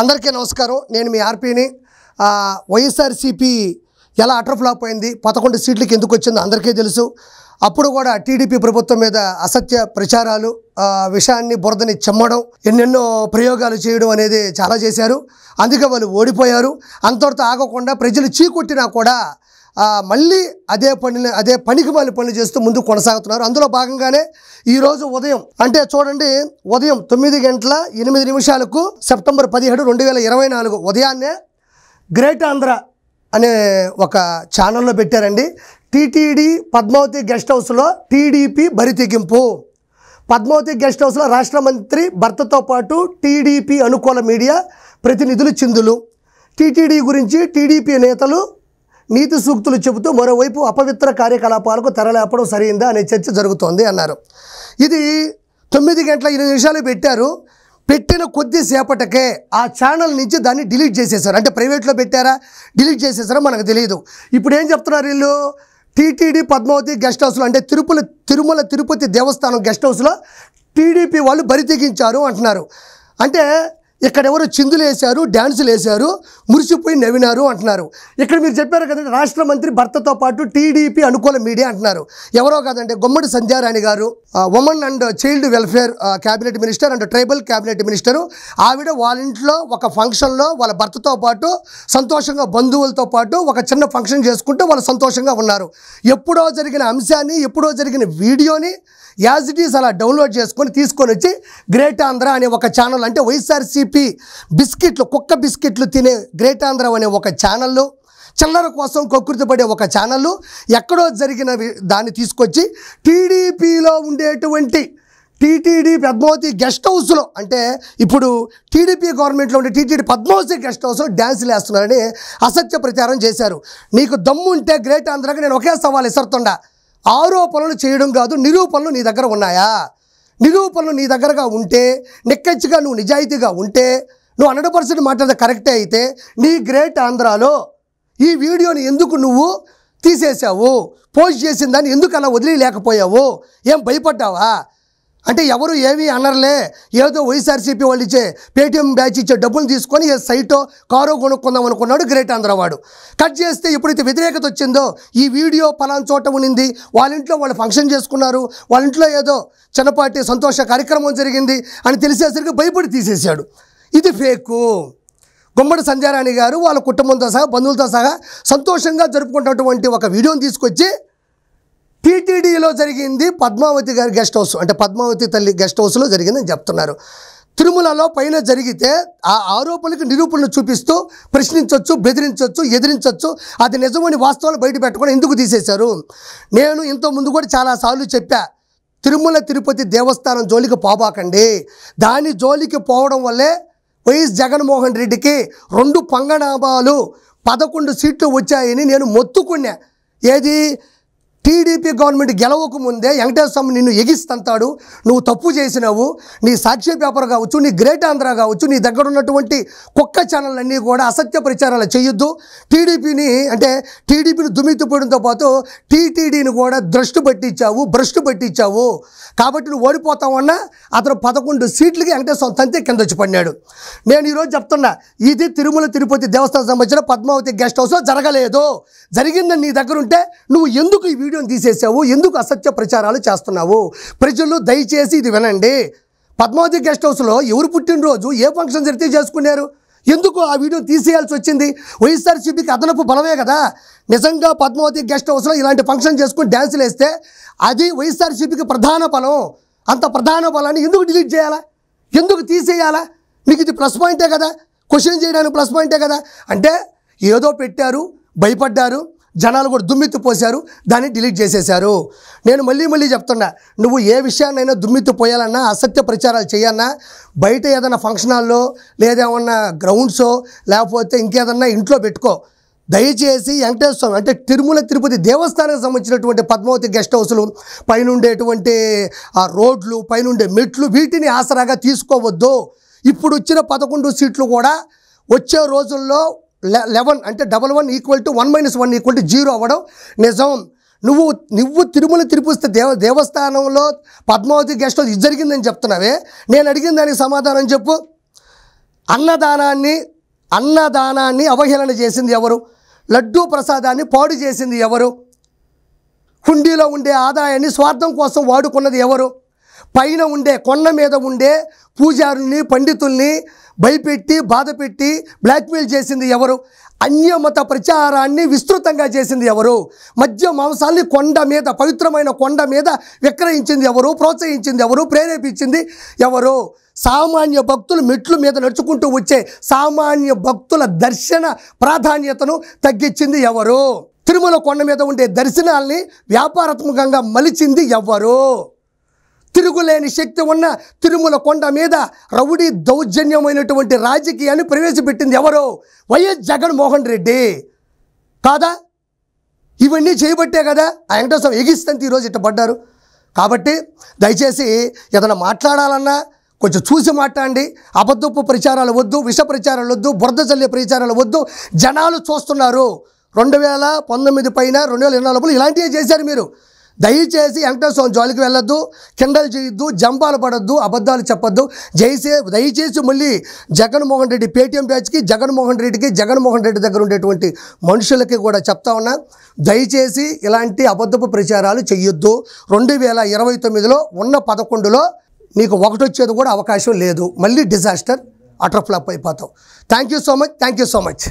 అందరికీ నమస్కారం. నేను మీ ఆర్పీని. వైఎస్ఆర్సీపీ ఎలా అటర్ఫ్లాప్ అయింది, 11 సీట్లకి ఎందుకు వచ్చిందో అందరికీ తెలుసు. అప్పుడు కూడా టీడీపీ ప్రభుత్వం మీద అసత్య ప్రచారాలు, విషయాన్ని బురదని చెమ్మడం, ఎన్నెన్నో ప్రయోగాలు చేయడం అనేది చాలా చేశారు. అందుకే వాళ్ళు ఓడిపోయారు. అంతటితో ఆగకుండా ప్రజలు చీకొట్టినా కూడా మళ్ళీ అదే పనికి మళ్ళీ పనులు చేస్తూ ముందుకు కొనసాగుతున్నారు. అందులో భాగంగానే ఈరోజు ఉదయం, అంటే చూడండి, ఉదయం 9:08 సెప్టెంబర్ 17, 2024 ఉదయాన్నే గ్రేట్ ఆంధ్ర అనే ఒక ఛానల్లో పెట్టారండి. టీటీడీ పద్మావతి గెస్ట్ హౌస్లో టీడీపీ బరితెగింపు. పద్మావతి గెస్ట్ హౌస్లో రాష్ట్ర మంత్రి భర్తతో పాటు టీడీపీ అనుకూల మీడియా ప్రతినిధులు చిందులు. టీటీడీ గురించి టీడీపీ నేతలు నీతి సూక్తులు చెబుతూ మరోవైపు అపవిత్ర కార్యకలాపాలకు తెరలేపడం సరైందా అనే చర్చ జరుగుతోంది అన్నారు. ఇది 9:08 పెట్టారు. పెట్టిన కొద్దిసేపటికే ఆ ఛానల్ నుంచి దాన్ని డిలీట్ చేసేసారు. అంటే ప్రైవేట్లో పెట్టారా, డిలీట్ చేసేసారా మనకు తెలియదు. ఇప్పుడు ఏం చెప్తున్నారు వీళ్ళు, టీటీడీ పద్మావతి గెస్ట్ హౌస్లో, అంటే తిరుమల తిరుపతి దేవస్థానం గెస్ట్ హౌస్లో టీడీపీ వాళ్ళు బరితెగించారు అంటున్నారు. అంటే ఇక్కడ ఎవరు చిందులు వేశారు, డ్యాన్సులు వేశారు, మురిసిపోయి నవ్వినారు అంటున్నారు. ఇక్కడ మీరు చెప్పారు కదండి, రాష్ట్ర మంత్రి భర్తతో పాటు టీడీపీ అనుకూల మీడియా అంటున్నారు. ఎవరో కాదంటే గుమ్మడి సంధ్యారాణి గారు, women and child welfare cabinet minister and tribal cabinet minister. ఆవిడ వాళ్ళ ఇంట్లో ఒక ఫంక్షన్లో వాళ్ళ భర్తతో పాటు సంతోషంగా, బంధువులతో పాటు ఒక చిన్న ఫంక్షన్ చేసుకుంటూ వాళ్ళు సంతోషంగా ఉన్నారు. ఎప్పుడో జరిగిన అంశాన్ని, ఎప్పుడో జరిగిన వీడియోని యాజ్ ఇట్ ఈస్ అలా డౌన్లోడ్ చేసుకొని తీసుకొని వచ్చి గ్రేట్ ఆంధ్ర అనే ఒక ఛానల్, అంటే వైఎస్ఆర్సీపీ బిస్కెట్లు, కుక్క బిస్కెట్లు తినే గ్రేట్ ఆంధ్ర అనే ఒక ఛానల్లో, చిల్లర కోసం కకృతిపడే ఒక ఛానళ్ళు, ఎక్కడో జరిగిన దాన్ని తీసుకొచ్చి టీడీపీలో ఉండేటువంటి టీటీడీ పద్మావతి గెస్ట్ హౌస్లో, అంటే ఇప్పుడు టీడీపీ గవర్నమెంట్లో ఉండే టీటీడీ పద్మావతి గెస్ట్ హౌస్లో డ్యాన్సులు వేస్తున్నారని అసత్య ప్రచారం చేశారు. నీకు దమ్ము ఉంటే గ్రేట్ ఆంధ్రాకి నేను ఒకే సవాల్ ఇస్తుండా, ఆరోపణలు చేయడం కాదు, నిరూపణలు నీ దగ్గర ఉన్నాయా? నిరూపణలు నీ దగ్గరగా ఉంటే, నిక్కచ్చిగా నువ్వు నిజాయితీగా ఉంటే, నువ్వు 100% మాట్లాడితే కరెక్టే అయితే, నీ గ్రేట్ ఆంధ్రాలో ఈ వీడియోని ఎందుకు నువ్వు తీసేసావు? పోస్ట్ చేసిన దాన్ని ఎందుకు అలా వదిలేయలేకపోయావు? ఏం భయపడ్డావా? అంటే ఎవరు ఏమీ అనర్లే, ఏదో వైఎస్ఆర్సీపీ వాళ్ళు ఇచ్చే పేటీఎం బ్యాచ్ ఇచ్చే డబ్బులు తీసుకొని ఏ సైటో కారో కొనుక్కుందాం అనుకున్నాడు గ్రేట్ ఆంధ్ర వాడు. కట్ చేస్తే ఎప్పుడైతే వ్యతిరేకత వచ్చిందో, ఈ వీడియో పలానా చోట ఉన్నింది, వాళ్ళ ఇంట్లో వాళ్ళు ఫంక్షన్ చేసుకున్నారు, వాళ్ళ ఇంట్లో ఏదో చిన్నపాటి సంతోష కార్యక్రమం జరిగింది అని తెలిసేసరికి భయపడి తీసేశాడు. ఇది ఫేకు. గుమ్మడి సంధ్యారాణి గారు వాళ్ళ కుటుంబంతో సహా, బంధువులతో సహా సంతోషంగా జరుపుకున్నటువంటి ఒక వీడియోని తీసుకొచ్చి టీటీడీలో జరిగింది పద్మావతి గారి గెస్ట్ హౌస్, అంటే పద్మావతి తల్లి గెస్ట్ హౌస్లో జరిగిందని చెప్తున్నారు. తిరుమలలో పైన జరిగితే ఆ ఆరోపణలకు నిరూపణలు చూపిస్తూ ప్రశ్నించవచ్చు, బెదిరించవచ్చు, ఎదిరించవచ్చు. అది నిజమని వాస్తవాలు బయట పెట్టకుండా ఎందుకు తీసేశారు? నేను ఇంతకుముందు కూడా చాలాసార్లు చెప్పా, తిరుమల తిరుపతి దేవస్థానం జోలికి పోబాకండి. దాని జోలికి పోవడం వల్లే వైఎస్ జగన్మోహన్ రెడ్డికి 2 పంగనామాలు 11 సీట్లు వచ్చాయని నేను మొత్తుకున్నా. ఏది, టీడీపీ గవర్నమెంట్ గెలవక ముందే వెంకటేశ్వర స్వామి నిన్ను ఎగిస్తంతాడు, నువ్వు తప్పు చేసినావు, నీ సాక్షి పేపర్ కావచ్చు, నీ గ్రేట్ ఆంధ్ర కావచ్చు, నీ దగ్గర ఉన్నటువంటి కుక్క ఛానళ్ళన్నీ కూడా అసత్య ప్రచారాలు చేయొద్దు. టీడీపీని దుమ్మెత్తిపోవడంతో పాటు టీటీడీని కూడా భ్రష్టు పట్టించావు. కాబట్టి నువ్వు ఓడిపోతావన్నా అతను 11 సీట్లకి వెంకటేశ్వర స్వామి తంతే కింద వచ్చి పడినాడు. నేను ఈరోజు చెప్తున్నా, ఇది తిరుమల తిరుపతి దేవస్థానం సంబంధించిన పద్మావతి గెస్ట్ హౌస్లో జరగలేదు. జరిగిందని నీ దగ్గర ఉంటే నువ్వు ఎందుకు ఈ వీడియోని తీసేసావు? ఎందుకు అసత్య ప్రచారాలు చేస్తున్నావు? ప్రజలు దయచేసి ఇది వినండి. పద్మావతి గెస్ట్ హౌస్లో ఎవరు పుట్టినరోజు, ఏ ఫంక్షన్ జరిగితే చేసుకున్నారు? ఎందుకు ఆ వీడియోని తీసేయాల్సి వచ్చింది? వైఎస్ఆర్సీపీకి అదనపు బలమే కదా. నిజంగా పద్మావతి గెస్ట్ హౌస్లో ఇలాంటి ఫంక్షన్ చేసుకుని డ్యాన్సులు వేస్తే అది వైఎస్ఆర్సీపీకి ప్రధాన బలం. అంత ప్రధాన బలాన్ని ఎందుకు డిలీట్ చేయాలా? ఎందుకు తీసేయాలా? మీకు ఇది ప్లస్ పాయింటే కదా, క్వశ్చన్ చేయడానికి ప్లస్ పాయింటే కదా. అంటే ఏదో పెట్టారు, భయపడ్డారు, జనాలు కూడా దుమ్మెత్తిపోశారు, దాన్ని డిలీట్ చేసేశారు. నేను మళ్ళీ చెప్తున్నా, నువ్వు ఏ విషయాన్నైనా దుమ్మెత్తిపోయాలన్నా, అసత్య ప్రచారాలు చేయాలన్నా, బయట ఏదైనా ఫంక్షన్ హాల్లో లేదా ఏమన్నా గ్రౌండ్సో లేకపోతే ఇంకేదన్నా ఇంట్లో పెట్టుకో. దయచేసి వెంకటేశ్వర స్వామి, అంటే తిరుమల తిరుపతి దేవస్థానానికి సంబంధించినటువంటి పద్మావతి గెస్ట్ హౌస్లు, పైన ఉండేటువంటి ఆ రోడ్లు, పైన ఉండే మెట్లు, వీటిని ఆసరాగా తీసుకోవద్దు. ఇప్పుడు వచ్చిన 11 సీట్లు కూడా వచ్చే రోజుల్లో 11, అంటే 11 = 1 - 1 = 0 అవ్వడం నిజం. నువ్వు తిరుమల తిరుపతి దేవస్థానంలో పద్మావతి గెస్ట్ హౌస్ ఇది జరిగిందని చెప్తున్నావే, నేను అడిగిన దానికి సమాధానం చెప్పు. అన్నదానాన్ని అవహేళన చేసింది ఎవరు? లడ్డూ ప్రసాదాన్ని పాడు చేసింది ఎవరు? హుండీలో ఉండే ఆదాయాన్ని స్వార్థం కోసం వాడుకున్నది ఎవరు? పైన ఉండే కొండ మీద ఉండే పూజారుల్ని పండితుల్ని భయపెట్టి బాధపెట్టి బ్లాక్మెయిల్ చేసింది ఎవరు? అన్యమత ప్రచారాన్ని విస్తృతంగా చేసింది ఎవరు? మద్య మాంసాల్ని కొండ మీద, పవిత్రమైన కొండ మీద విక్రయించింది ఎవరు? ప్రోత్సహించింది ఎవరు? ప్రేరేపించింది ఎవరు? సామాన్య భక్తులు మెట్లు మీద నడుచుకుంటూ వచ్చే సామాన్య భక్తుల దర్శన ప్రాధాన్యతను తగ్గించింది ఎవరు? తిరుమల కొండ మీద ఉండే దర్శనాల్ని వ్యాపారాత్మకంగా మలిచింది ఎవరు? తిరుగులేని శక్తి ఉన్న తిరుమల కొండ మీద రౌడీ దౌర్జన్యమైనటువంటి రాజకీయాన్ని ప్రవేశపెట్టింది ఎవరు? వైఎస్ జగన్మోహన్ రెడ్డి కాదా? ఇవన్నీ చేయబట్టే కదా ఆ వెంకటేశ్వర ఎగిస్తంత ఈరోజు ఇట్ట పడ్డారు. కాబట్టి దయచేసి ఏదైనా మాట్లాడాలన్నా కొంచెం చూసి మాట్లాడండి. అబద్ధపు ప్రచారాలు వద్దు, విష ప్రచారాలు వద్దు, బురద చల్లే ప్రచారాలు వద్దు. జనాలు చూస్తున్నారు. 2019 పైన 2020 లోపల ఇలాంటివే చేశారు మీరు. దయచేసి వెంకటేశ్వర జోలికి వెళ్ళొద్దు, కిండలు చేయొద్దు, జంపాలు పడొద్దు, అబద్ధాలు చెప్పొద్దు. దయచేసి మళ్ళీ జగన్మోహన్ రెడ్డి పేటీఎం బ్యాచ్కి, జగన్మోహన్ రెడ్డి దగ్గర ఉండేటువంటి మనుషులకి కూడా చెప్తా ఉన్నా, దయచేసి ఇలాంటి అబద్ధపు ప్రచారాలు చెయ్యొద్దు. 2029లో ఉన్న 11లో నీకు ఒకటి వచ్చేది కూడా అవకాశం లేదు. మళ్ళీ డిజాస్టర్, అటర్ ఫ్లాప్ అయిపోతావు. Thank you so much.